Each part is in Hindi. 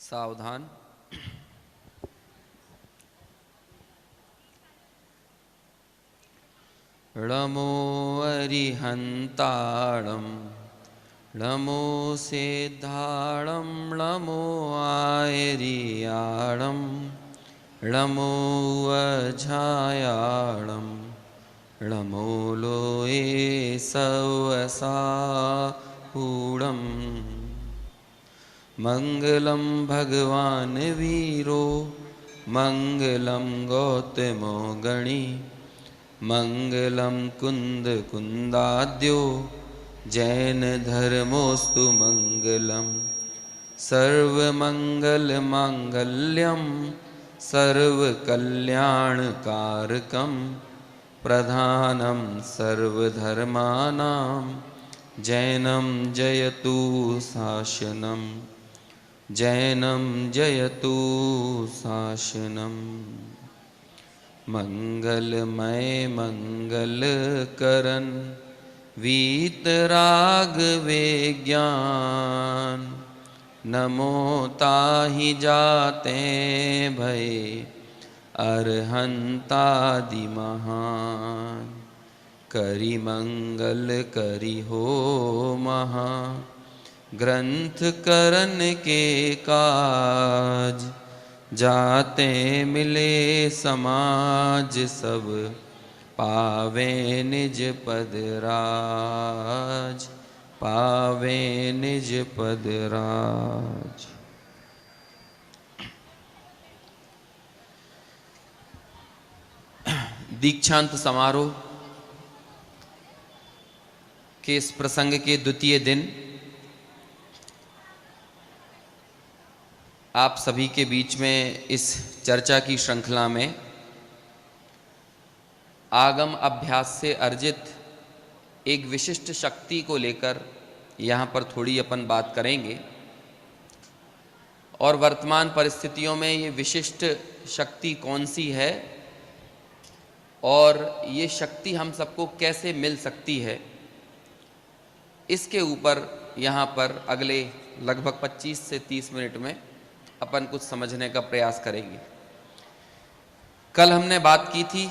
सावधान। ळमो अरिहन्ताळं ळमो सेद्धाळं ळमो आयरियाळं ळमो अझायाळं ळमो लोये सवसाहूणं। मंगलं भगवान् वीरो मंगलं गौतमो गणी मंगलं कुंद कुंदाद्यो जैन धर्मोस्तु मंगलम्। सर्वमंगल मांगल्यं सर्वकल्याणकारकं प्रधानं सर्वधर्माणां जैनं जयतु शासनम्। जैनं जयतु शासनम्। मंगलमय मंगलकरन वीतराग विज्ञान नमो ताहि जाते भय अरहंतादि महान। करि मंगल करि हो महा ग्रंथ करन के काज जाते मिले समाज सब पावे निज पद राज पावे निज पद राज। दीक्षांत समारोह के इस प्रसंग के द्वितीय दिन आप सभी के बीच में इस चर्चा की श्रृंखला में आगम अभ्यास से अर्जित एक विशिष्ट शक्ति को लेकर यहाँ पर थोड़ी अपन बात करेंगे और वर्तमान परिस्थितियों में ये विशिष्ट शक्ति कौन सी है और ये शक्ति हम सबको कैसे मिल सकती है, इसके ऊपर यहाँ पर अगले लगभग 25 से 30 मिनट में अपन कुछ समझने का प्रयास करेंगे। कल हमने बात की थी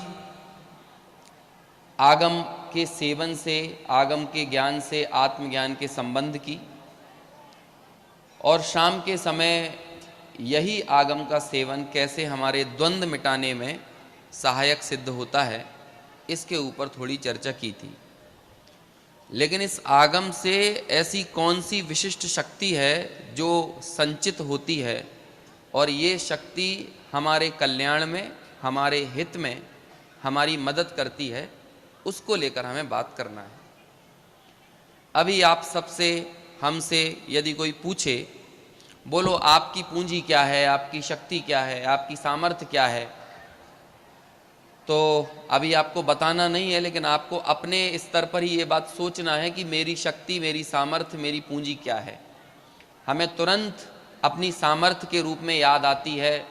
आगम के सेवन से, आगम के ज्ञान से आत्मज्ञान के संबंध की, और शाम के समय यही आगम का सेवन कैसे हमारे द्वंद्व मिटाने में सहायक सिद्ध होता है, इसके ऊपर थोड़ी चर्चा की थी। लेकिन इस आगम से ऐसी कौन सी विशिष्ट शक्ति है जो संचित होती है और ये शक्ति हमारे कल्याण में, हमारे हित में हमारी मदद करती है, उसको लेकर हमें बात करना है। अभी आप सबसे, हमसे यदि कोई पूछे, बोलो आपकी पूंजी क्या है, आपकी शक्ति क्या है, आपकी सामर्थ्य क्या है, तो अभी आपको बताना नहीं है, लेकिन आपको अपने स्तर पर ही ये बात सोचना है कि मेरी शक्ति, मेरी सामर्थ्य, मेरी पूंजी क्या है। हमें तुरंत अपनी सामर्थ्य के रूप में याद आती है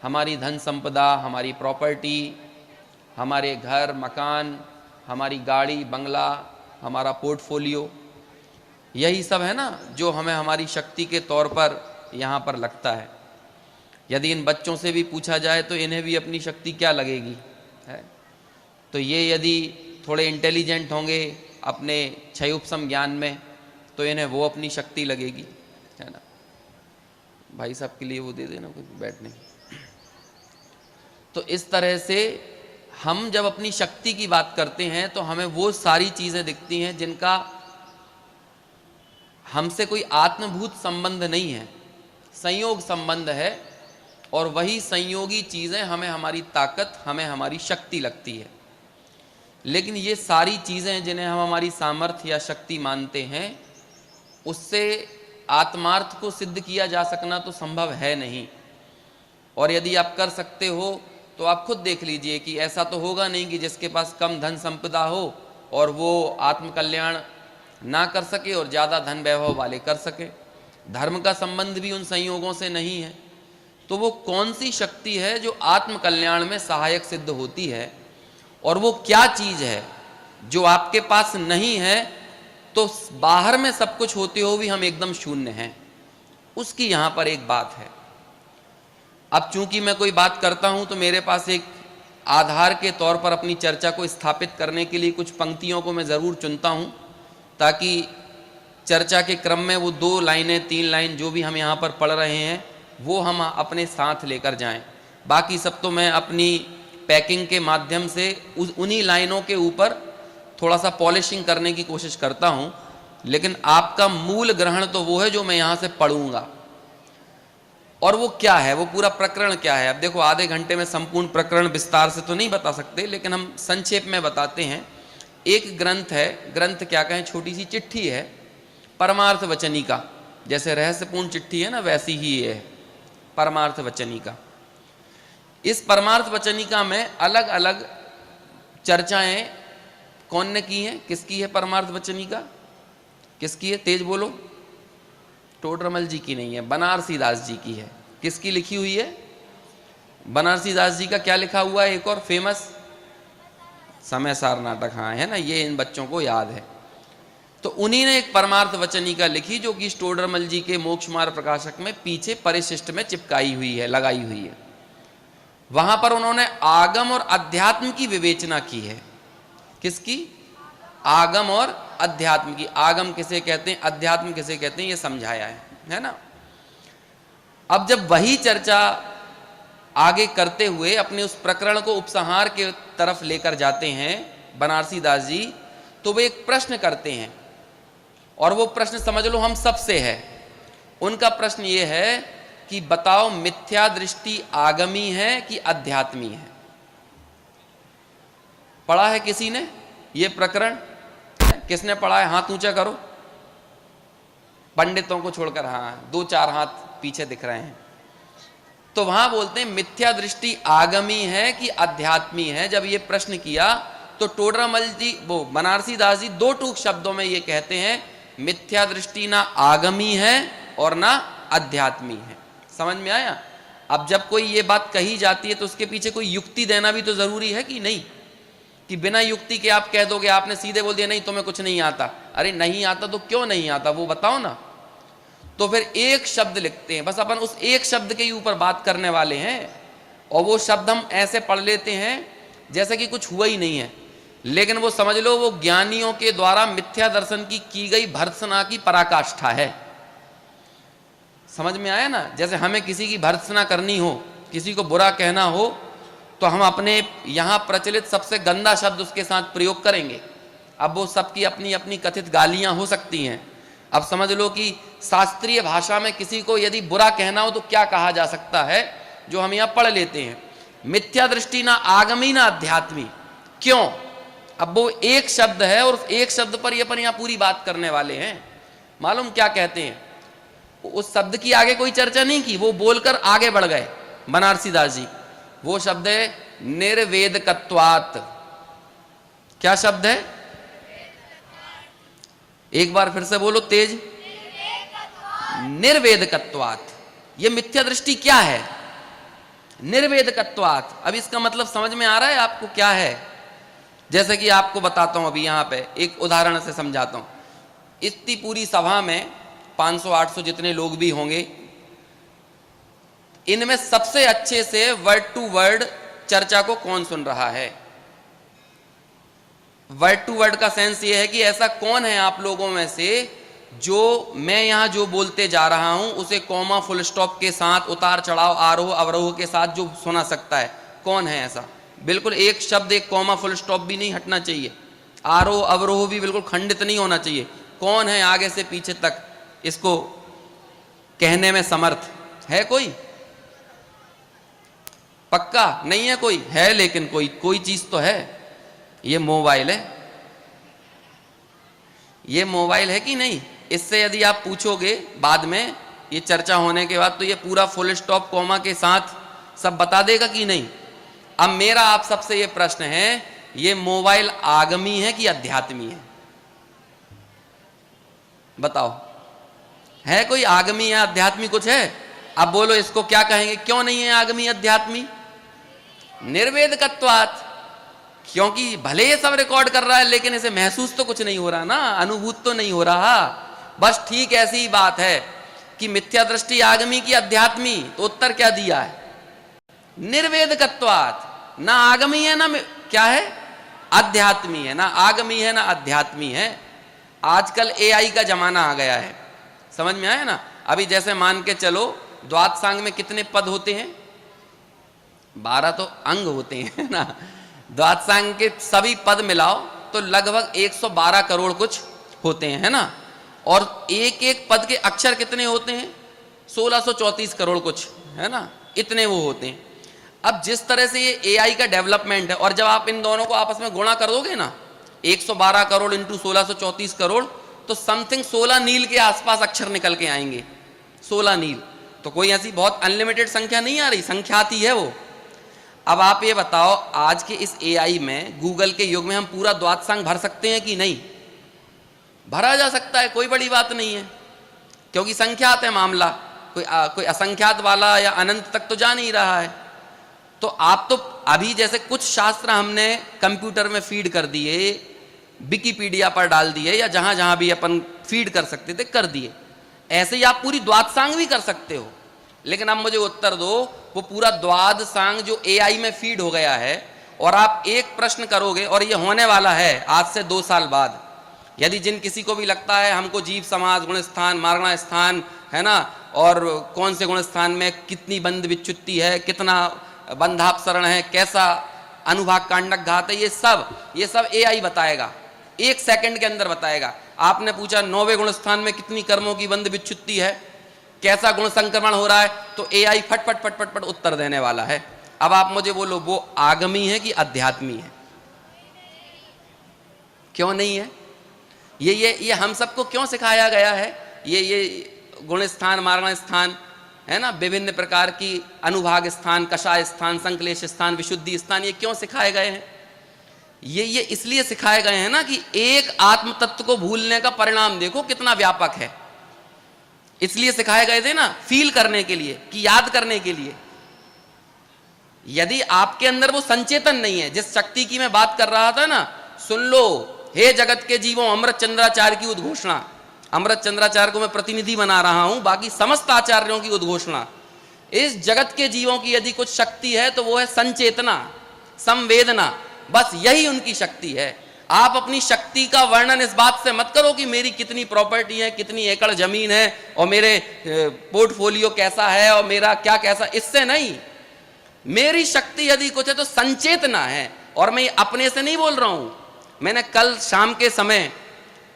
हमारी धन संपदा, हमारी प्रॉपर्टी, हमारे घर मकान, हमारी गाड़ी बंगला, हमारा पोर्टफोलियो, यही सब है ना जो हमें हमारी शक्ति के तौर पर यहाँ पर लगता है। यदि इन बच्चों से भी पूछा जाए तो इन्हें भी अपनी शक्ति क्या लगेगी है, तो ये यदि थोड़े इंटेलिजेंट होंगे अपने क्षयोपशम ज्ञान में तो इन्हें वो अपनी शक्ति लगेगी, है ना। भाई साहब के लिए वो दे देना कुछ बैठने। तो इस तरह से हम जब अपनी शक्ति की बात करते हैं तो हमें वो सारी चीजें दिखती हैं जिनका हमसे कोई आत्मभूत संबंध नहीं है, संयोग संबंध है, और वही संयोगी चीजें हमें हमारी ताकत, हमें हमारी शक्ति लगती है। लेकिन ये सारी चीजें जिन्हें हम हमारी सामर्थ्य या शक्ति मानते हैं, उससे आत्मार्थ को सिद्ध किया जा सकना तो संभव है नहीं। और यदि आप कर सकते हो तो आप खुद देख लीजिए कि ऐसा तो होगा नहीं कि जिसके पास कम धन संपदा हो और वो आत्मकल्याण ना कर सके और ज़्यादा धन वैभव वाले कर सके। धर्म का संबंध भी उन संयोगों से नहीं है। तो वो कौन सी शक्ति है जो आत्मकल्याण में सहायक सिद्ध होती है, और वो क्या चीज़ है जो आपके पास नहीं है, तो बाहर में सब कुछ होते हुए भी हम एकदम शून्य हैं। उसकी यहां पर एक बात है। अब चूंकि मैं कोई बात करता हूं तो मेरे पास एक आधार के तौर पर अपनी चर्चा को स्थापित करने के लिए कुछ पंक्तियों को मैं ज़रूर चुनता हूं, ताकि चर्चा के क्रम में वो 2 लाइनें 3 लाइन जो भी हम यहाँ पर पढ़ रहे हैं वो हम अपने साथ लेकर जाएं। बाकी सब तो मैं अपनी पैकिंग के माध्यम से उन्हीं लाइनों के ऊपर थोड़ा सा पॉलिशिंग करने की कोशिश करता हूँ, लेकिन आपका मूल ग्रहण तो वो है जो मैं यहाँ से पढ़ूंगा। और वो क्या है, वो पूरा प्रकरण क्या है। अब देखो, आधे घंटे में संपूर्ण प्रकरण विस्तार से तो नहीं बता सकते, लेकिन हम संक्षेप में बताते हैं। एक ग्रंथ है, ग्रंथ क्या कहें, छोटी सी चिट्ठी है, परमार्थ वचनिका। जैसे रहस्यपूर्ण चिट्ठी है ना, वैसी ही ये है परमार्थ वचनिका। इस परमार्थ वचनिका में अलग अलग चर्चाएं कौन ने की हैं, किसकी है परमार्थ वचनिका, किसकी है, तेज बोलो। टोडरमल जी की नहीं है, बनारसी दास जी की है। किसकी लिखी हुई है? बनारसी दास जी का क्या लिखा हुआ है? एक और फेमस समय सार नाटक, हाँ है ना, ये इन बच्चों को याद है। तो उन्हीं ने एक परमार्थ वचनिका लिखी जो कि टोडरमल जी के मोक्ष मार्ग प्रकाशक में पीछे परिशिष्ट में चिपकाई हुई है, लगाई हुई है। वहां पर उन्होंने आगम और अध्यात्म की विवेचना की है। किसकी? आगम और अध्यात्म की। आगम किसे कहते हैं, अध्यात्म किसे कहते हैं, ये समझाया है ना। अब जब वही चर्चा आगे करते हुए अपने उस प्रकरण को उपसंहार के तरफ लेकर जाते हैं बनारसी दास जी, तो वे एक प्रश्न करते हैं, और वो प्रश्न समझ लो हम सबसे है। उनका प्रश्न ये है कि बताओ, मिथ्या दृष्टि आगमी है कि अध्यात्मी है? पढ़ा है किसी ने ये प्रकरण? किसने पढ़ा है? हाथ ऊंचा करो, पंडितों को छोड़कर। हाँ, 2-4 हाथ पीछे दिख रहे हैं। तो वहां बोलते हैं मिथ्या दृष्टि आगमी है कि अध्यात्मी है। जब ये प्रश्न किया तो टोडरमल जी, वो बनारसी दास जी 2 टूक शब्दों में ये कहते हैं, मिथ्या दृष्टि ना आगमी है और ना अध्यात्मी है। समझ में आया? अब जब कोई ये बात कही जाती है तो उसके पीछे कोई युक्ति देना भी तो जरूरी है कि नहीं, कि बिना युक्ति के आप कह दोगे, आपने सीधे बोल दिया नहीं तुम्हें कुछ नहीं आता। अरे नहीं आता तो क्यों नहीं आता वो बताओ ना। तो फिर एक शब्द लिखते हैं, बस अपन उस एक शब्द के ही ऊपर बात करने वाले हैं, और वो शब्द हम ऐसे पढ़ लेते हैं जैसे कि कुछ हुआ ही नहीं है। लेकिन वो समझ लो, वो ज्ञानियों के द्वारा मिथ्या दर्शन की गई भर्त्सना की पराकाष्ठा है। समझ में आया ना? जैसे हमें किसी की भर्त्सना करनी हो, किसी को बुरा कहना हो, तो हम अपने यहां प्रचलित सबसे गंदा शब्द उसके साथ प्रयोग करेंगे। अब वो सबकी अपनी अपनी कथित गालियां हो सकती हैं। अब समझ लो कि शास्त्रीय भाषा में किसी को यदि बुरा कहना हो तो क्या कहा जा सकता है, जो हम यहां पढ़ लेते हैं, मिथ्या दृष्टि ना आगमी ना अध्यात्मी। क्यों? अब वो एक शब्द है, और एक शब्द पर ये अपन यहां पूरी बात करने वाले हैं। मालूम क्या कहते हैं? उस शब्द की आगे कोई चर्चा नहीं की, वो बोलकर आगे बढ़ गए बनारसी दास जी। वो शब्द है निर्वेदकत्वात्। क्या शब्द है? एक बार फिर से बोलो तेज। निर्वेदकत्वात्। ये मिथ्या दृष्टि क्या है? निर्वेदकत्वात्। अब इसका मतलब समझ में आ रहा है आपको क्या है? जैसे कि आपको बताता हूं, अभी यहां पे एक उदाहरण से समझाता हूं। इतनी पूरी सभा में 500-800 जितने लोग भी होंगे, इनमें सबसे अच्छे से वर्ड टू वर्ड चर्चा को कौन सुन रहा है? वर्ड टू वर्ड का सेंस ये है कि ऐसा कौन है आप लोगों में से जो मैं यहां जो बोलते जा रहा हूं उसे कॉमा फुल स्टॉप के साथ, उतार चढ़ाव, आरोह अवरोह के साथ जो सुना सकता है? कौन है ऐसा? बिल्कुल एक शब्द, एक कॉमा फुल स्टॉप भी नहीं हटना चाहिए, आरोह अवरोह भी बिल्कुल खंडित नहीं होना चाहिए। कौन है आगे से पीछे तक इसको कहने में समर्थ है? कोई? पक्का नहीं है कोई? है, लेकिन कोई चीज तो है। ये मोबाइल है। ये मोबाइल है कि नहीं? इससे यदि आप पूछोगे बाद में, ये चर्चा होने के बाद, तो ये पूरा फुल स्टॉप कॉमा के साथ सब बता देगा कि नहीं। अब मेरा आप सबसे ये प्रश्न है, ये मोबाइल आगमी है कि अध्यात्मी है? बताओ, है कोई आगमी या अध्यात्मी कुछ है? अब बोलो इसको क्या कहेंगे? क्यों नहीं है आगमी अध्यात्मी? निर्वेदकत्वात्। क्योंकि भले ये सब रिकॉर्ड कर रहा है, लेकिन इसे महसूस तो कुछ नहीं हो रहा ना, अनुभूत तो नहीं हो रहा। बस ठीक ऐसी ही बात है कि मिथ्या दृष्टि आगमी की अध्यात्मी, तो उत्तर क्या दिया है? निर्वेदकत्वात्, ना आगमी है ना क्या है, अध्यात्मी है, ना आगमी है ना अध्यात्मी है। आजकल एआई का जमाना आ गया है, समझ में आया ना। अभी जैसे मान के चलो द्वादशांग में कितने पद होते हैं? 12 तो अंग होते हैं ना। द्वादशांग के सभी पद मिलाओ तो लगभग 112 करोड़ कुछ होते हैं, है ना। और एक एक पद के अक्षर कितने होते हैं? 1634 करोड़ कुछ, है ना, इतने वो होते हैं। अब जिस तरह से ये एआई का डेवलपमेंट है, और जब आप इन दोनों को आपस में गुणा कर दोगे ना, 112 करोड़ इंटू 1634 करोड़, तो समथिंग 16 नील के आसपास अक्षर निकल के आएंगे। 16 नील तो कोई ऐसी बहुत अनलिमिटेड संख्या नहीं आ रही, संख्याती है वो। अब आप ये बताओ, आज के इस एआई में, गूगल के युग में, हम पूरा द्वादशांग भर सकते हैं कि नहीं? भरा जा सकता है, कोई बड़ी बात नहीं है, क्योंकि संख्यात है मामला। कोई असंख्यात वाला या अनंत तक तो जा नहीं रहा है। तो आप तो अभी जैसे कुछ शास्त्र हमने कंप्यूटर में फीड कर दिए, विकिपीडिया पर डाल दिए, या जहां जहां भी अपन फीड कर सकते थे कर दिए, ऐसे ही आप पूरी द्वादशांग भी कर सकते हो। लेकिन अब मुझे उत्तर दो, वो पूरा द्वादशांग जो एआई में फीड हो गया है, और आप एक प्रश्न करोगे, और ये होने वाला है आज से 2 साल बाद, यदि जिन किसी को भी लगता है हमको जीव समाज, गुण स्थान, मारणा स्थान, है ना, और कौन से गुण स्थान में कितनी बंध विच्युत्ति है, कितना बंधापसरण है, कैसा अनुभाग कांडक घात है, ये सब एआई बताएगा, 1 सेकंड के अंदर बताएगा। आपने पूछा 9वें गुण स्थान में कितनी कर्मों की बंध विच्युत्ति है, कैसा गुण संक्रमण हो रहा है, तो एआई फट फट फट फट फट उत्तर देने वाला है। अब आप मुझे बोलो, वो आगमी है कि अध्यात्मी है? क्यों नहीं है? ये हम सबको क्यों सिखाया गया है? ये गुण स्थान, मारणा स्थान, है ना, विभिन्न प्रकार की अनुभाग स्थान, कषाय स्थान, संक्लेश स्थान, विशुद्धि स्थान, ये क्यों सिखाए गए हैं? ये इसलिए सिखाए गए हैं ना कि एक आत्म तत्व को भूलने का परिणाम देखो कितना व्यापक है। इसलिए सिखाए गए थे ना, फील करने के लिए, कि याद करने के लिए। यदि आपके अंदर वो संचेतन नहीं है, जिस शक्ति की मैं बात कर रहा था ना, सुन लो हे जगत के जीवों, अमृत चंद्राचार्य की उद्घोषणा। अमृत चंद्राचार्य को मैं प्रतिनिधि बना रहा हूं, बाकी समस्त आचार्यों की उद्घोषणा। इस जगत के जीवों की यदि कुछ शक्ति है तो वो है संचेतना, संवेदना, बस यही उनकी शक्ति है। आप अपनी शक्ति का वर्णन इस बात से मत करो कि मेरी कितनी प्रॉपर्टी है, कितनी एकड़ जमीन है, और मेरे पोर्टफोलियो कैसा है, और मेरा क्या कैसा, इससे नहीं। मेरी शक्ति यदि कुछ है तो संचेतना है। और मैं अपने से नहीं बोल रहा हूं, मैंने कल शाम के समय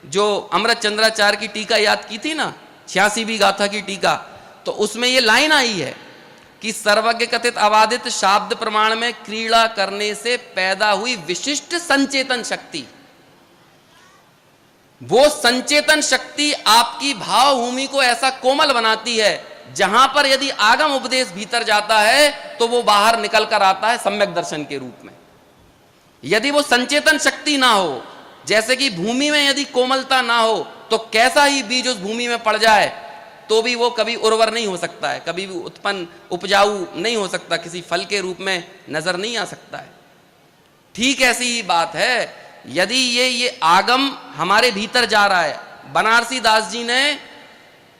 जो अमृत चंद्राचार्य की टीका याद की थी ना, 86वीं गाथा की टीका, तो उसमें ये लाइन आई है कि सर्वज्ञ कथित अबाधित शाब्द प्रमाण में क्रीड़ा करने से पैदा हुई विशिष्ट संचेतन शक्ति, वो संचेतन शक्ति आपकी भावभूमि को ऐसा कोमल बनाती है, जहां पर यदि आगम उपदेश भीतर जाता है तो वो बाहर निकल कर आता है सम्यक दर्शन के रूप में। यदि वो संचेतन शक्ति ना हो, जैसे कि भूमि में यदि कोमलता ना हो, तो कैसा ही बीज उस भूमि में पड़ जाए तो भी वो कभी उर्वर नहीं हो सकता है, कभी भी उत्पन्न उपजाऊ नहीं हो सकता, किसी फल के रूप में नजर नहीं आ सकता है। ठीक ऐसी ही बात है, यदि ये आगम हमारे भीतर जा रहा है। बनारसी दास जी ने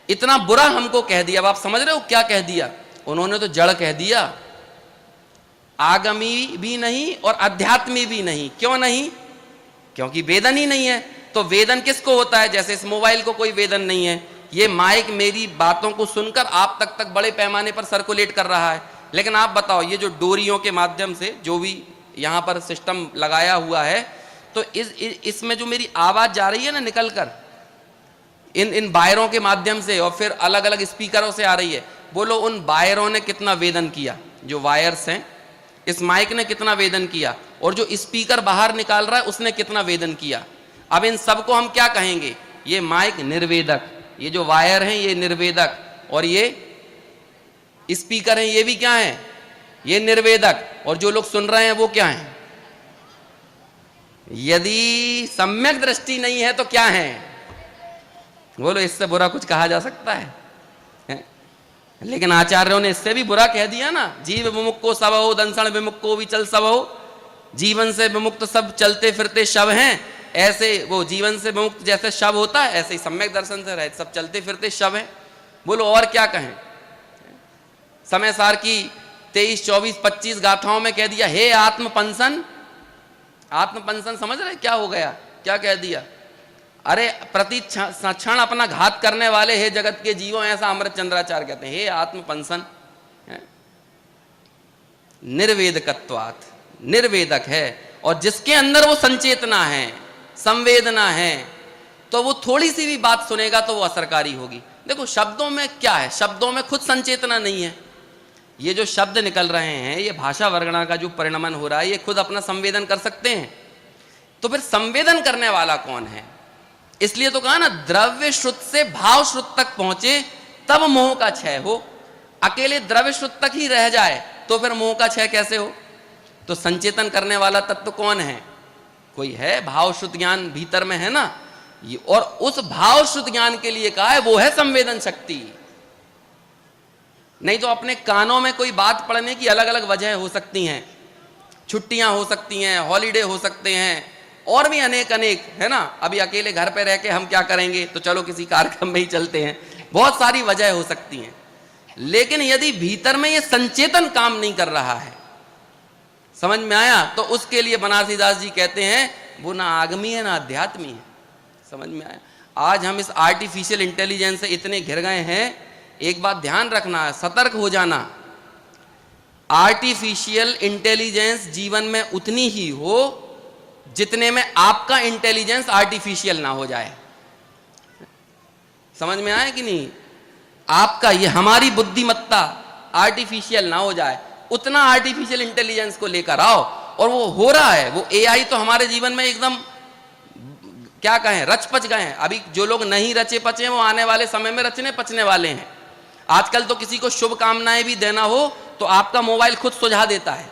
इतना बुरा हमको कह दिया, अब आप समझ रहे हो क्या कह दिया? उन्होंने तो जड़ कह दिया, आगमी भी नहीं और अध्यात्मी भी नहीं। क्यों नहीं? क्योंकि वेदन ही नहीं है। तो वेदन किसको होता है? जैसे इस मोबाइल को कोई वेदन नहीं है, ये माइक मेरी बातों को सुनकर आप तक बड़े पैमाने पर सर्कुलेट कर रहा है। लेकिन आप बताओ, ये जो डोरियों के माध्यम से जो भी यहाँ पर सिस्टम लगाया हुआ है, तो इसमें जो मेरी आवाज जा रही है ना निकल कर इन वायरों के माध्यम से, और फिर अलग अलग स्पीकरों से आ रही है, बोलो उन वायरों ने कितना वेदन किया? जो वायर्स हैं, इस माइक ने कितना वेदन किया, और जो स्पीकर बाहर निकाल रहा है उसने कितना वेदन किया। अब इन सबको हम क्या कहेंगे? ये माइक निर्वेदक, ये जो वायर हैं ये निर्वेदक, और ये स्पीकर हैं ये भी क्या हैं? ये निर्वेदक। और जो लोग सुन रहे हैं वो क्या हैं? यदि सम्यक दृष्टि नहीं है तो क्या है? बोलो, इससे बुरा कुछ कहा जा सकता है? लेकिन आचार्यों ने इससे भी बुरा कह दिया ना, जीव विमुख को सब हो, दंसण विमुख को भी चल सब हो। जीवन से विमुक्त सब चलते फिरते शव हैं, ऐसे वो जीवन से विमुक्त जैसे शव होता है, ऐसे ही सम्यक दर्शन से रहे सब चलते फिरते शव हैं। बोलो और क्या कहें। समय सार की 23, 24, 25 गाथाओं में कह दिया, हे आत्मपंसन। आत्मपंसन समझ रहे क्या हो गया, क्या कह दिया? अरे प्रति क्षण अपना घात करने वाले हे जगत के जीवों, ऐसा अमृत चंद्राचार्य कहते हैं। हे आत्मपंसन, निर्वेदकत्वात्, निर्वेदक है, और जिसके अंदर वो संचेतना है, संवेदना है, तो वो थोड़ी सी भी बात सुनेगा तो वो असरकारी होगी। देखो शब्दों में क्या है, शब्दों में खुद संचेतना नहीं है। ये जो शब्द निकल रहे हैं, ये भाषा वर्गणा का जो परिणमन हो रहा है, ये खुद अपना संवेदन कर सकते हैं। तो फिर संवेदन करने वाला कौन है? इसलिए तो कहा ना, द्रव्य श्रुत से भाव श्रुत तक पहुंचे तब मोह का क्षय हो। अकेले द्रव्य श्रुत तक ही रह जाए तो फिर मोह का क्षय कैसे हो? तो संचेतन करने वाला तत्व कौन है? कोई है, भाव श्रुत ज्ञान भीतर में है ना, और उस भाव श्रुत ज्ञान के लिए कहा है वो है संवेदन शक्ति। नहीं तो अपने कानों में कोई बात पड़ने की अलग अलग वजह हो सकती हैं, छुट्टियां हो सकती हैं, हॉलीडे हो सकते हैं, और भी अनेक अनेक, है ना। अभी अकेले घर पे रह के हम क्या करेंगे, तो चलो किसी कार्यक्रम में ही चलते हैं, बहुत सारी वजह हो सकती हैं। लेकिन यदि भीतर में ये संचेतन काम नहीं कर रहा है, समझ में आया, तो उसके लिए बनारसीदास जी कहते हैं वो ना आगमी है ना अध्यात्मी है। समझ में आया? आज हम इस आर्टिफिशियल इंटेलिजेंस से इतने घिर गए हैं, एक बात ध्यान रखना है, सतर्क हो जाना। आर्टिफिशियल इंटेलिजेंस जीवन में उतनी ही हो जितने में आपका इंटेलिजेंस आर्टिफिशियल ना हो जाए। समझ में आया कि नहीं? आपका ये हमारी बुद्धिमत्ता आर्टिफिशियल ना हो जाए, उतना आर्टिफिशियल इंटेलिजेंस को लेकर आओ। और वो हो रहा है, वो एआई तो हमारे जीवन में एकदम क्या कहें, रच पच गए हैं। अभी जो लोग नहीं रचे पचे वो आने वाले समय में रचने पचने वाले हैं। आजकल तो किसी को शुभ कामनाएं भी देना हो तो आपका मोबाइल खुद सुझा देता है।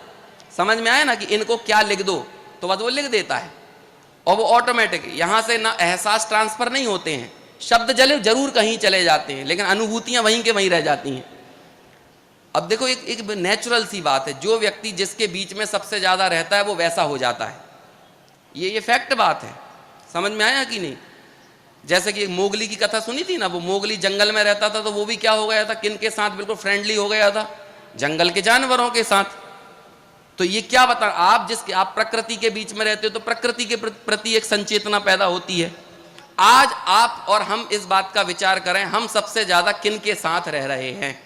समझ में आया ना, कि इनको क्या लिख दो, तो बस वो लिख देता है, और वो ऑटोमेटिक, यहां से ना एहसास ट्रांसफर नहीं होते हैं, शब्द जरूर कहीं चले जाते हैं, लेकिन अनुभूतियां वहीं के वहीं रह जाती हैं। अब देखो एक नेचुरल सी बात है, जो व्यक्ति जिसके बीच में सबसे ज्यादा रहता है वो वैसा हो जाता है। ये फैक्ट बात है। समझ में आया कि नहीं? जैसे कि मोगली की कथा सुनी थी ना, वो मोगली जंगल में रहता था, तो वो भी क्या हो गया था, किन के साथ बिल्कुल फ्रेंडली हो गया था, जंगल के जानवरों के साथ। तो ये क्या बता, आप प्रकृति के बीच में रहते हो तो प्रकृति के प्रति एक संचेतना पैदा होती है। आज आप और हम इस बात का विचार करें, हम सबसे ज्यादा किन के साथ रह रहे हैं?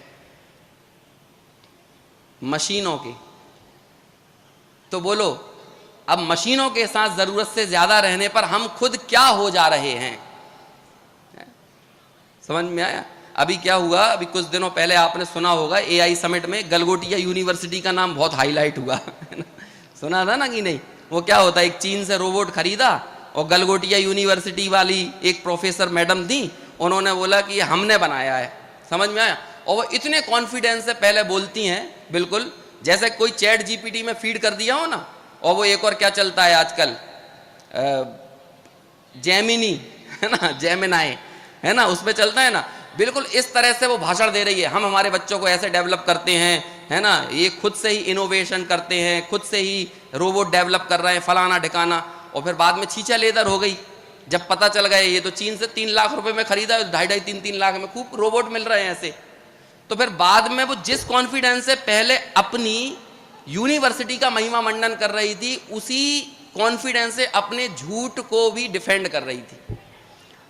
मशीनों के। तो बोलो, अब मशीनों के साथ जरूरत से ज्यादा रहने पर हम खुद क्या हो जा रहे हैं? समझ में आया? अभी क्या हुआ, अभी कुछ दिनों पहले आपने सुना होगा, एआई समिट में गलगोटिया यूनिवर्सिटी का नाम बहुत हाईलाइट हुआ सुना था ना कि नहीं? वो क्या होता है, एक चीन से रोबोट खरीदा और गलगोटिया यूनिवर्सिटी वाली एक प्रोफेसर मैडम थी, उन्होंने बोला कि ये हमने बनाया है। समझ में आया? और वो इतने कॉन्फिडेंस से पहले बोलती हैं, बिल्कुल जैसे कोई चैट जीपीटी में फीड कर दिया हो ना। और वो एक और क्या चलता है आजकल, जेमिनी, है ना, जेमिनाई, है ना, उसमें चलता है ना। बिल्कुल इस तरह से वो भाषण दे रही है, हम हमारे बच्चों को ऐसे डेवलप करते हैं, है ना, ये खुद से ही इनोवेशन करते हैं, खुद से ही रोबोट डेवलप कर रहे हैं, फलाना ठिकाना। और फिर बाद में छींचा लेदर हो गई, जब पता चल गया ये तो चीन से 3 लाख रुपए में खरीदा, 2.5-3 लाख में खूब रोबोट मिल रहे हैं ऐसे। तो फिर बाद में वो जिस कॉन्फिडेंस से पहले अपनी यूनिवर्सिटी का महिमा मंडन कर रही थी, उसी कॉन्फिडेंस से अपने झूठ को भी डिफेंड कर रही थी।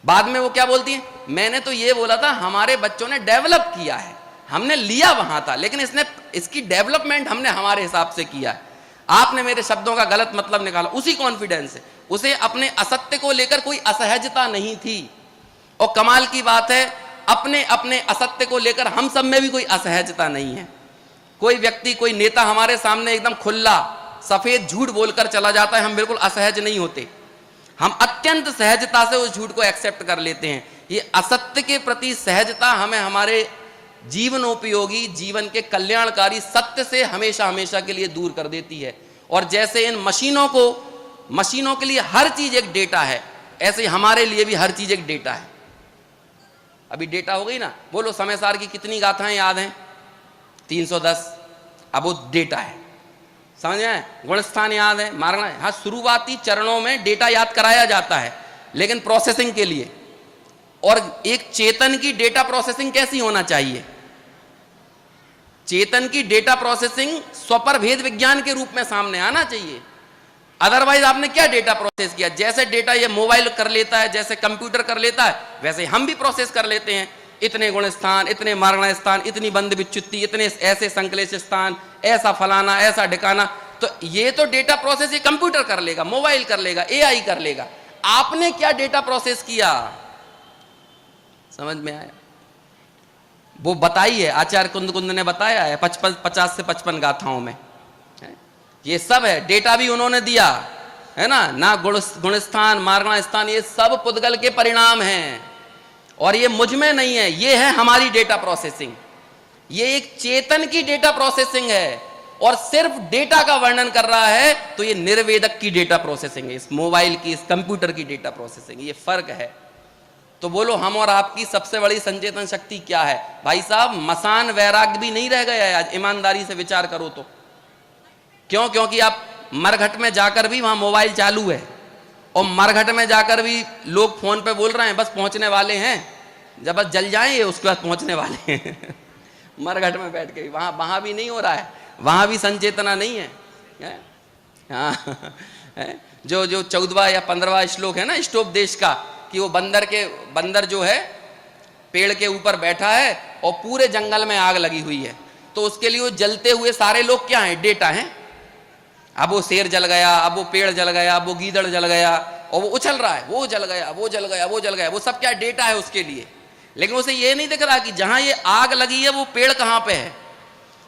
बाद में वो क्या बोलती है, मैंने तो ये बोला था हमारे बच्चों ने डेवलप किया है, हमने लिया वहां था, लेकिन इसकी डेवलपमेंट हमने हमारे हिसाब से किया है, आपने मेरे शब्दों का गलत मतलब निकाला। उसी कॉन्फिडेंस से उसे अपने असत्य को लेकर कोई असहजता नहीं थी। और कमाल की बात है, अपने अपने असत्य को लेकर हम सब में भी कोई असहजता नहीं है। कोई व्यक्ति, कोई नेता हमारे सामने एकदम खुला सफेद झूठ बोलकर चला जाता है, हम बिल्कुल असहज नहीं होते, हम अत्यंत सहजता से उस झूठ को एक्सेप्ट कर लेते हैं। ये असत्य के प्रति सहजता हमें हमारे जीवनोपयोगी, जीवन के कल्याणकारी सत्य से हमेशा हमेशा के लिए दूर कर देती है। और जैसे इन मशीनों के लिए हर चीज एक डेटा है, ऐसे हमारे लिए भी हर चीज एक डेटा है। अभी डेटा हो गई ना, बोलो समय सार की कितनी गाथाएं याद हैं? 310। अब वो डेटा है, समझ में? गुणस्थान याद है, मारना है। हाँ, शुरुआती चरणों में डेटा याद कराया जाता है, लेकिन प्रोसेसिंग के लिए और एक चेतन की डेटा प्रोसेसिंग कैसी होना चाहिए? चेतन की डेटा प्रोसेसिंग स्वपर भेद विज्ञान के रूप में सामने आना चाहिए। अदरवाइज आपने क्या डेटा प्रोसेस किया? जैसे डेटा ये मोबाइल कर लेता है, जैसे कंप्यूटर कर लेता है, वैसे हम भी प्रोसेस कर लेते हैं। इतने गुण स्थान, इतने मारण स्थान, इतनी बंद विच्युति, इतने ऐसे संकलेश स्थान, ऐसा फलाना, ऐसा ढिकाना। तो ये तो डेटा प्रोसेस ये कंप्यूटर कर लेगा, मोबाइल कर लेगा, एआई कर लेगा। आपने क्या डेटा प्रोसेस किया? समझ में आया? वो बताई है, आचार्य कुंद ने बताया है 50 से 55 गाथाओं में। ये सब है, डेटा भी उन्होंने दिया है ना गुणस्थान, मार्गणा स्थान, ये सब पुद्गल के परिणाम हैं और ये मुझ में नहीं है, ये है हमारी डेटा प्रोसेसिंग। ये एक चेतन की डेटा प्रोसेसिंग है और सिर्फ डेटा का वर्णन कर रहा है, तो ये निर्वेदक की डेटा प्रोसेसिंग है, इस मोबाइल की, इस कंप्यूटर की डेटा प्रोसेसिंग। ये फर्क है। तो बोलो हम और आपकी सबसे बड़ी संचेतन शक्ति क्या है? भाई साहब, मसान वैराग्य भी नहीं रह गया है आज, ईमानदारी से विचार करो तो। क्यों? क्योंकि आप मरघट में जाकर भी वहां मोबाइल चालू है और मरघट में जाकर भी लोग फोन पे बोल रहे हैं बस पहुंचने वाले हैं, जब बस जल जाएंगे उसके बाद पहुंचने वाले हैं। मरघट में बैठ के वहां भी नहीं हो रहा है, वहां भी संचेतना नहीं है। हाँ, जो 14वां या 15वां श्लोक है ना स्टोपदेश का, कि वो बंदर जो है पेड़ के ऊपर बैठा है और पूरे जंगल में आग लगी हुई है, तो उसके लिए वो जलते हुए सारे लोग क्या हैं? डेटा हैं। अब वो शेर जल गया, अब वो पेड़ जल गया, अब वो गीदड़ जल गया और वो उछल रहा है, वो जल गया, वो जल गया, वो जल गया, वो सब क्या डेटा है उसके लिए। लेकिन उसे ये नहीं दिख रहा कि जहां ये आग लगी है वो पेड़ कहां पे है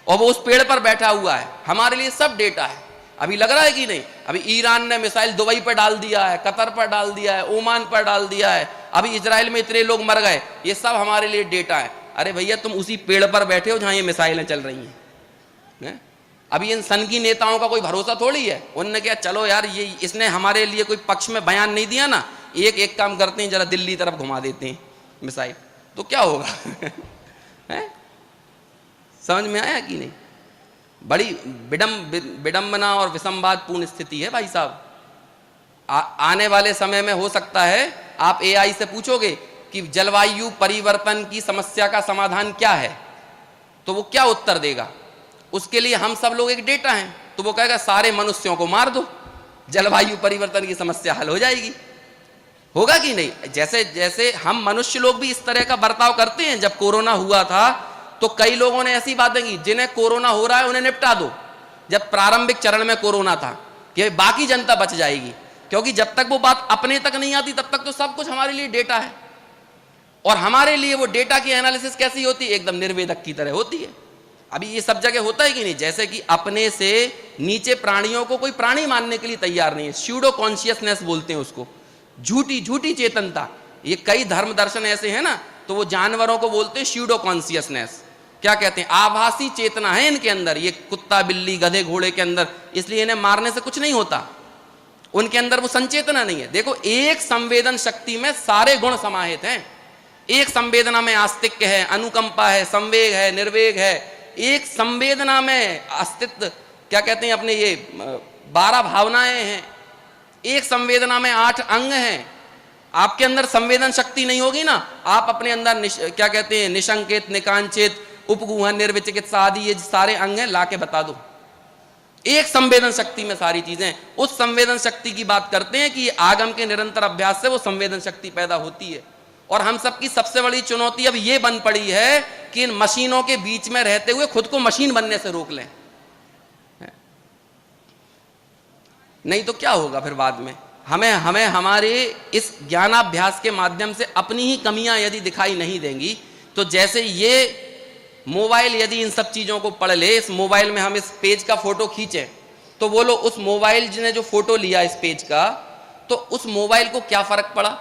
और वो उस पेड़ पर बैठा हुआ है। हमारे लिए सब डेटा है। अभी लग रहा है कि नहीं? अभी ईरान ने मिसाइल दुबई पर डाल दिया है, कतर पर डाल दिया है, ओमान पर डाल दिया है, अभी इजराइल में इतने लोग मर गए, ये सब हमारे लिए डेटा है। अरे भैया, तुम उसी पेड़ पर बैठे हो जहां ये मिसाइलें चल रही हैं। अभी इन सन की नेताओं का कोई भरोसा थोड़ी है। उन्होंने क्या, चलो यार ये इसने हमारे लिए कोई पक्ष में बयान नहीं दिया ना, एक काम करते हैं, जरा दिल्ली तरफ घुमा देते हैं मिसाइल, तो क्या होगा? है? समझ में आया कि नहीं? बड़ी विडंबना और विसंवादपूर्ण स्थिति है भाई साहब। आने वाले समय में हो सकता है आप एआई से पूछोगे कि जलवायु परिवर्तन की समस्या का समाधान क्या है, तो वो क्या उत्तर देगा? उसके लिए हम सब लोग एक डेटा हैं, तो वो कहेगा सारे मनुष्यों को मार दो, जलवायु परिवर्तन की समस्या हल हो जाएगी। होगा कि नहीं? जैसे जैसे हम मनुष्य लोग भी इस तरह का बर्ताव करते हैं। जब कोरोना हुआ था तो कई लोगों ने ऐसी बातें की, जिन्हें कोरोना हो रहा है उन्हें निपटा दो। जब प्रारंभिक चरण में कोरोना था कि बाकी जनता बच जाएगी, क्योंकि जब तक वो बात अपने तक नहीं आती तब तक तो सब कुछ हमारे लिए डेटा है। और हमारे लिए वो डेटा की एनालिसिस कैसी होती है? एकदम निर्वेदक की तरह होती है। अभी ये सब जगह होता है कि नहीं? जैसे कि अपने से नीचे प्राणियों को कोई प्राणी मानने के लिए तैयार नहीं है, स्यूडो कॉन्शियसनेस बोलते हैं उसको, झूठी चेतनता। ये कई धर्म दर्शन ऐसे हैं ना, तो वो जानवरों को बोलते हैं स्यूडो कॉन्शियसनेस। क्या कहते हैं? आभासी चेतना है इनके अंदर, ये कुत्ता बिल्ली गधे घोड़े के अंदर, इसलिए इन्हें मारने से कुछ नहीं होता। उनके अंदर वो संचेतना नहीं है। देखो, एक संवेदन शक्ति में सारे गुण समाहित हैं। एक संवेदना में आस्तिक्य है, अनुकंपा है, संवेग है, निर्वेग है। एक संवेदना में अस्तित्व, क्या कहते हैं अपने, ये 12 भावनाएं हैं। एक संवेदना में 8 अंग हैं। आपके अंदर संवेदन शक्ति नहीं होगी ना, आप अपने अंदर क्या कहते हैं, निशंकित, निकांचित, उपगूहन, निर्विचिकित्सा आदि ये सारे अंग हैं, लाके बता दो। एक संवेदन शक्ति में सारी चीजें। उस संवेदन शक्ति की बात करते हैं कि आगम के निरंतर अभ्यास से वो संवेदन शक्ति पैदा होती है। और हम सबकी सबसे बड़ी चुनौती अब ये बन पड़ी है कि इन मशीनों के बीच में रहते हुए खुद को मशीन बनने से रोक लें। नहीं तो क्या होगा फिर बाद में? हमें हमारे इस ज्ञानाभ्यास के माध्यम से अपनी ही कमियां यदि दिखाई नहीं देंगी, तो जैसे ये मोबाइल यदि इन सब चीजों को पढ़ ले, इस मोबाइल में हम इस पेज का फोटो खींचें, तो बोलो उस मोबाइल ने जो फोटो लिया इस पेज का, तो उस मोबाइल को क्या फर्क पड़ा?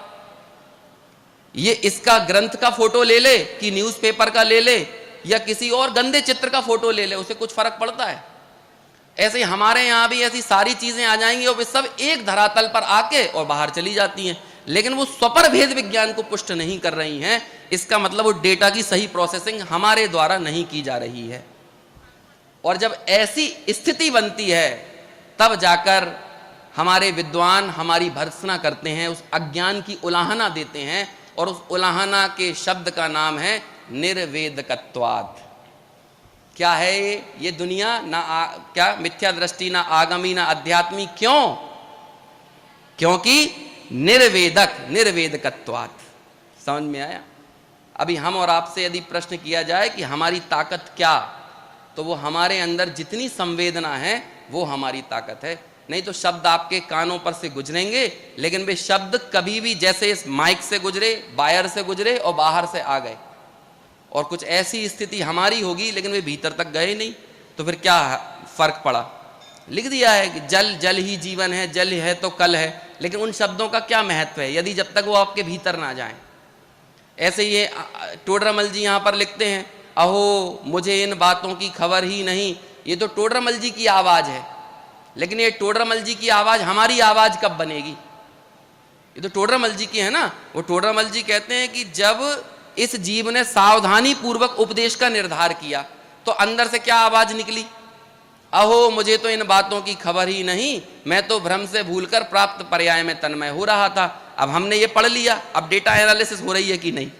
ये इसका ग्रंथ का फोटो ले ले कि न्यूज़पेपर का ले ले या किसी और गंदे चित्र का फोटो ले ले, उसे कुछ फर्क पड़ता है? ऐसे ही हमारे यहाँ भी ऐसी सारी चीजें आ जाएंगी और वे सब एक धरातल पर आके और बाहर चली जाती हैं, लेकिन वो स्वपर भेद विज्ञान को पुष्ट नहीं कर रही हैं। इसका मतलब वो डेटा की सही प्रोसेसिंग हमारे द्वारा नहीं की जा रही है। और जब ऐसी स्थिति बनती है तब जाकर हमारे विद्वान हमारी भर्त्सना करते हैं, उस अज्ञान की उलाहना देते हैं और उस उलाहना के शब्द का नाम है निर्वेदकत्वात्। क्या है ये दुनिया ना क्या मिथ्या दृष्टि, ना आगमी, ना अध्यात्मी। क्यों? क्योंकि निर्वेदकत्वात्। समझ में आया? अभी हम और आपसे यदि प्रश्न किया जाए कि हमारी ताकत क्या, तो वो हमारे अंदर जितनी संवेदना है वो हमारी ताकत है। नहीं तो शब्द आपके कानों पर से गुजरेंगे, लेकिन वे शब्द कभी भी जैसे इस माइक से गुजरे, वायर से गुजरे और बाहर से आ गए, और कुछ ऐसी स्थिति हमारी होगी लेकिन वे भीतर तक गए नहीं, तो फिर क्या फर्क पड़ा? लिख दिया है कि जल जल ही जीवन है, जल है तो कल है, लेकिन उन शब्दों का क्या महत्व है यदि जब तक वो आपके भीतर ना जाए। ऐसे ये टोडरमल जी यहाँ पर लिखते हैं, अहो मुझे इन बातों की खबर ही नहीं। ये तो टोडरमल जी की आवाज है, लेकिन ये टोडरमल जी की आवाज हमारी आवाज कब बनेगी? ये तो टोडरमल जी की है ना। वो टोडरमल जी कहते हैं कि जब इस जीव ने सावधानी पूर्वक उपदेश का निर्धार किया तो अंदर से क्या आवाज निकली? अहो मुझे तो इन बातों की खबर ही नहीं, मैं तो भ्रम से भूलकर प्राप्त पर्याय में तन्मय हो रहा था। अब हमने ये पढ़ लिया, अब डेटा एनालिसिस हो रही है कि नहीं।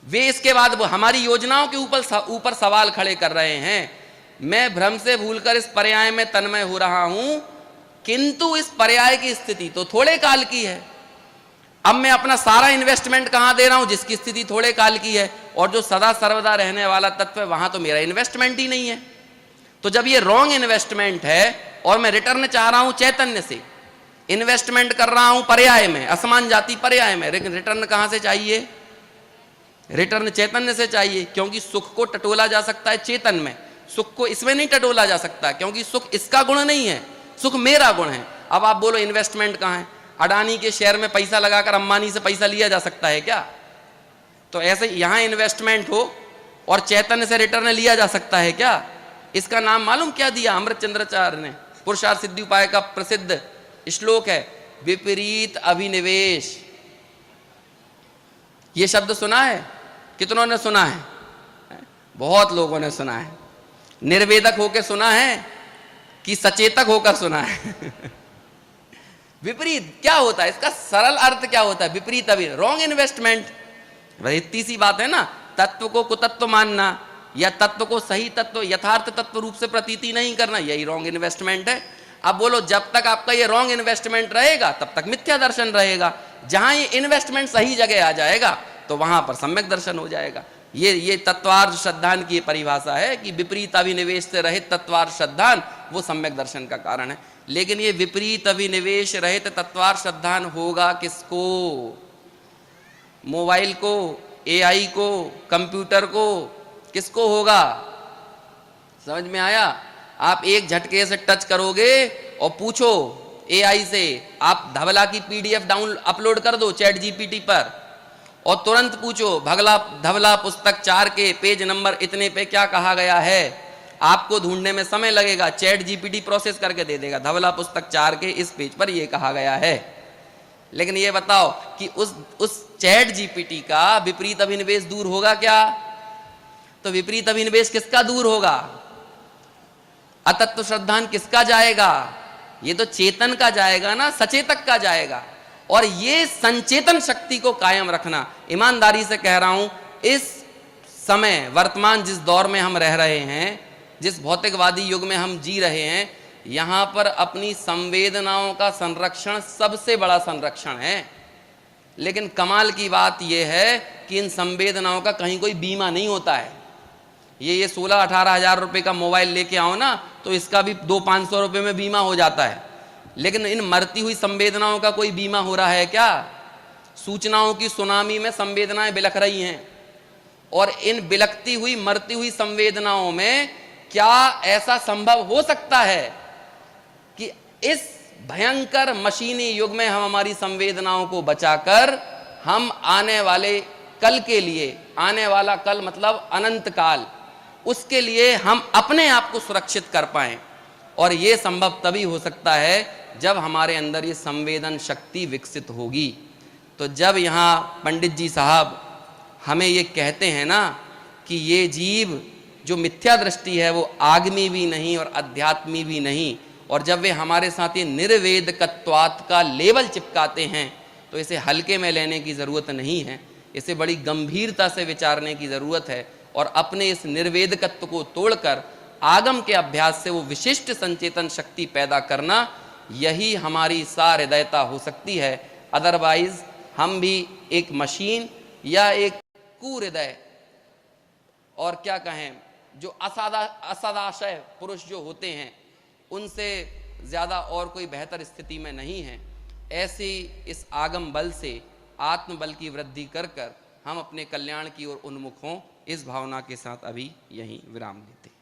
वे इसके बाद वो हमारी योजनाओं के ऊपर सवाल खड़े कर रहे हैं। मैं भ्रम से भूलकर इस पर्याय में तन्मय हो रहा हूं, किंतु इस पर्याय की स्थिति तो थोड़े काल की है। अब मैं अपना सारा इन्वेस्टमेंट कहां दे रहा हूं जिसकी स्थिति थोड़े काल की है, और जो सदा सर्वदा रहने वाला तत्व है वहां तो मेरा इन्वेस्टमेंट ही नहीं है। तो जब ये रॉन्ग इन्वेस्टमेंट है और मैं रिटर्न चाह रहा हूं चैतन्य से, इन्वेस्टमेंट कर रहा हूं पर्याय में, असमान जाति पर्याय में, लेकिन रिटर्न कहां से चाहिए? रिटर्न चैतन्य से चाहिए, क्योंकि सुख को टटोला जा सकता है चेतन में, सुख को इसमें नहीं टटोला जा सकता, क्योंकि सुख इसका गुण नहीं है, सुख मेरा गुण है। अब आप बोलो इन्वेस्टमेंट कहां है? अडानी के शेयर में पैसा लगाकर अंबानी से पैसा लिया जा सकता है क्या? तो ऐसे यहां इन्वेस्टमेंट हो और चैतन्य से रिटर्न लिया जा सकता है क्या? इसका नाम मालूम क्या दिया अमृत चंद्राचार्य ने? पुरुषार्थ सिद्धि उपाय का प्रसिद्ध श्लोक है, विपरीत अभिनिवेश। ये शब्द सुना है? कितनों ने सुना है? बहुत लोगों ने सुना है। निर्वेदक होकर सुना है कि सचेतक होकर सुना है? विपरीत क्या होता है? इसका सरल अर्थ क्या होता है? विपरीत अभी रॉन्ग इन्वेस्टमेंट। इतनी सी बात है ना, तत्व को कुतत्व मानना या तत्व को सही तत्व, यथार्थ तत्व रूप से प्रतीति नहीं करना, यही रॉन्ग इन्वेस्टमेंट है। अब बोलो जब तक आपका ये रॉन्ग इन्वेस्टमेंट रहेगा तब तक मिथ्या दर्शन रहेगा। जहां ये इन्वेस्टमेंट सही जगह आ जाएगा तो वहां पर सम्यक दर्शन हो जाएगा। ये तत्वार्थ श्रद्धान की परिभाषा है कि विपरीत अभिनिवेश से रहित तत्वार्थ श्रद्धान वो सम्यक दर्शन का कारण है। लेकिन ये विपरीत अभिनिवेश रहित तत्वार्थ श्रद्धान होगा किसको? मोबाइल को, एआई को, कंप्यूटर को, किसको होगा? समझ में आया? आप एक झटके से टच करोगे और पूछो एआई से, आप धवला की पीडीएफ अपलोड कर दो चैट जीपीटी पर और तुरंत पूछो धवला पुस्तक 4 के पेज नंबर इतने पे क्या कहा गया है। आपको ढूंढने में समय लगेगा, चैट जीपीटी प्रोसेस करके दे देगा, धवला पुस्तक 4 के इस पेज पर ये कहा गया है। लेकिन ये बताओ कि उस चैट जीपीटी का विपरीत अभिनिवेश दूर होगा क्या? तो विपरीत अभिनिवेश किसका दूर होगा? अतत्व श्रद्धान किसका जाएगा? ये तो चेतन का जाएगा ना, सचेतक का जाएगा। और ये संचेतन शक्ति को कायम रखना, ईमानदारी से कह रहा हूं, इस समय वर्तमान जिस दौर में हम रह रहे हैं, जिस भौतिकवादी युग में हम जी रहे हैं, यहां पर अपनी संवेदनाओं का संरक्षण सबसे बड़ा संरक्षण है। लेकिन कमाल की बात यह है कि इन संवेदनाओं का कहीं कोई बीमा नहीं होता है। ये 16-18 हजार रुपए का मोबाइल लेके आओ ना, तो इसका भी 200-500 रुपए में बीमा हो जाता है। लेकिन इन मरती हुई संवेदनाओं का कोई बीमा हो रहा है क्या? सूचनाओं की सुनामी में संवेदनाएं बिलख रही हैं, और इन बिलखती हुई मरती हुई संवेदनाओं में क्या ऐसा संभव हो सकता है कि इस भयंकर मशीनी युग में हम हमारी संवेदनाओं को बचाकर हम आने वाले कल के लिए, आने वाला कल मतलब अनंत काल, उसके लिए हम अपने आप को सुरक्षित कर पाएं? और यह संभव तभी हो सकता है जब हमारे अंदर ये संवेदन शक्ति विकसित होगी। तो जब यहाँ पंडित जी साहब हमें ये कहते हैं ना कि ये जीव जो मिथ्या दृष्टि है वो आगमी भी नहीं और अध्यात्मी भी नहीं, और जब वे हमारे साथ ये निर्वेदकत्वात् का लेबल चिपकाते हैं तो इसे हल्के में लेने की ज़रूरत नहीं है, इसे बड़ी गंभीरता से विचारने की ज़रूरत है और अपने इस निर्वेदकत्व को तोड़कर आगम के अभ्यास से वो विशिष्ट संचेतन शक्ति पैदा करना, यही हमारी सहृदयता हो सकती है। अदरवाइज हम भी एक मशीन या एक कुहृदय और क्या कहें जो असदाशय पुरुष जो होते हैं उनसे ज़्यादा और कोई बेहतर स्थिति में नहीं है। ऐसे इस आगम बल से आत्मबल की वृद्धि कर कर हम अपने कल्याण की ओर उन्मुख हों, इस भावना के साथ अभी यहीं विराम देते हैं।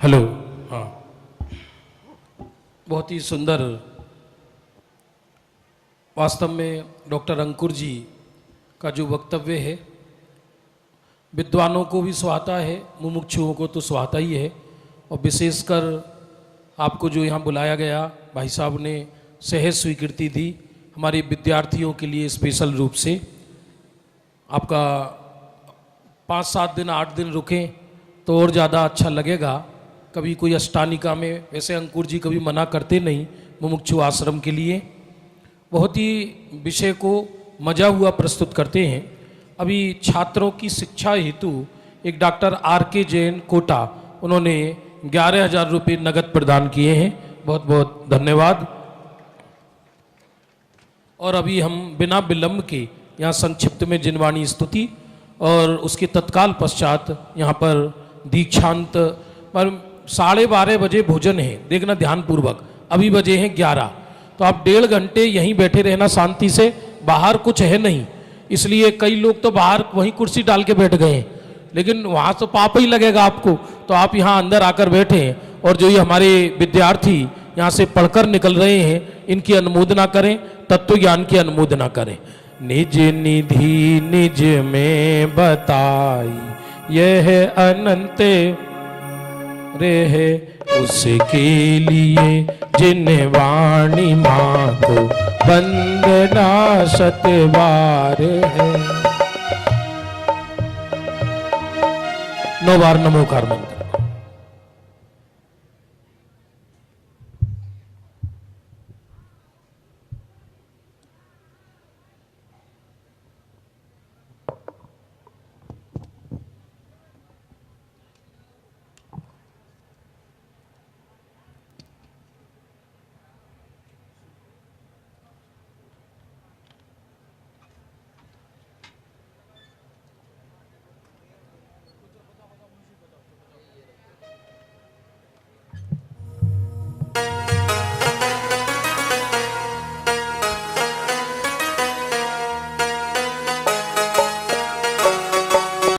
हेलो। हाँ, बहुत ही सुंदर। वास्तव में डॉक्टर अंकुर जी का जो वक्तव्य है विद्वानों को भी सुहाता है, मुमुक्षुओं को तो सुहाता ही है, और विशेषकर आपको जो यहाँ बुलाया गया, भाई साहब ने सहज स्वीकृति दी हमारे विद्यार्थियों के लिए स्पेशल रूप से। आपका 5-7 दिन 8 दिन रुकें तो और ज़्यादा अच्छा लगेगा। कभी कोई अष्टानिका में, वैसे अंकुर जी कभी मना करते नहीं मुमुक्षु आश्रम के लिए, बहुत ही विषय को मजा हुआ प्रस्तुत करते हैं। अभी छात्रों की शिक्षा हेतु एक डॉक्टर RK जैन कोटा, उन्होंने 11,000 रुपये नगद प्रदान किए हैं, बहुत बहुत धन्यवाद। और अभी हम बिना विलंब के यहाँ संक्षिप्त में जिनवाणी स्तुति और उसके तत्काल पश्चात यहाँ पर दीक्षांत पर 12:30 बजे भोजन है, देखना ध्यानपूर्वक। अभी बजे हैं 11, तो आप 1.5 घंटे यहीं बैठे रहना शांति से, बाहर कुछ है नहीं, इसलिए कई लोग तो बाहर वहीं कुर्सी डाल के बैठ गए हैं, लेकिन वहाँ तो पाप ही लगेगा आपको, तो आप यहाँ अंदर आकर बैठे हैं। और जो ये हमारे विद्यार्थी यहाँ से पढ़कर निकल रहे हैं, इनकी अनुमोदना करें, तत्व ज्ञान की अनुमोदना करें। निज निधि निज में बताई यह अनंत रेह, उसके लिए जिन वाणी माँ को वंदना शतबार है। 9 बार नमोकार मंत्र।